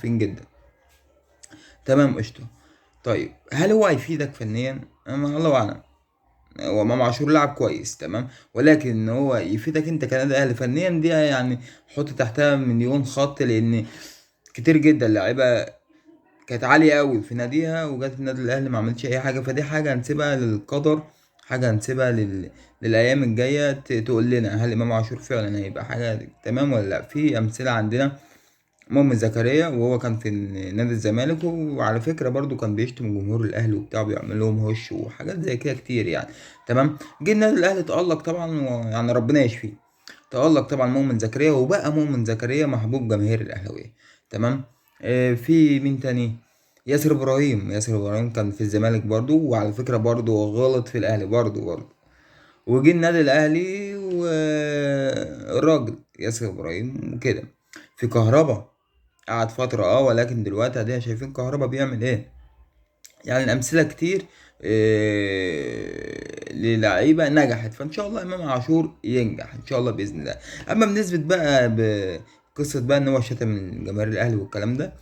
مختلفين جدا. تمام قشطة. طيب هل هو هيفيدك فنيا؟ الله اعلم. هو امام عاشور لاعب كويس تمام، ولكن ان هو يفيدك انت كنادي اهلي فنيا دي يعني حط تحتها مليون خط، لان كتير جدا لعيبه كانت عاليه قوي في ناديها وجت في النادي الاهلي ما عملتش اي حاجه. فدي حاجه هنسيبها للقدر، حاجه هنسيبها للايام الجايه تقول لنا هل امام عاشور فعلا هيبقى حاجه تمام ولا لا. في امثله عندنا مؤمن زكريا وهو كان في نادي الزمالك، وعلى فكرة برضو كان بيشتم جمهور الأهلي وبتاع، بيعمل لهم هش وحاجات زي كده كتير يعني. تمام. جه النادي الأهلي تألق طبعا، يعني ربنا يشفيه. تألق طبعا مؤمن زكريا، وبقى مؤمن زكريا محبوب جماهير الأهلاوية. تمام. في مين تاني؟ ياسر إبراهيم. ياسر إبراهيم كان في الزمالك برضو، وعلى فكرة برضو غلط في الأهلي برضو. وجه النادي الأهلي والراجل ياسر إبراهيم وكده. في كهربا قعد فترة ولكن دلوقتي ادينا شايفين كهربا بيعمل ايه. يعني الامثلة كتير للعيبة نجحت، فان شاء الله امام عاشور ينجح ان شاء الله باذن الله. اما بنسبة بقى بقصة بقى ان هو شتم من جماهير الاهلي والكلام ده،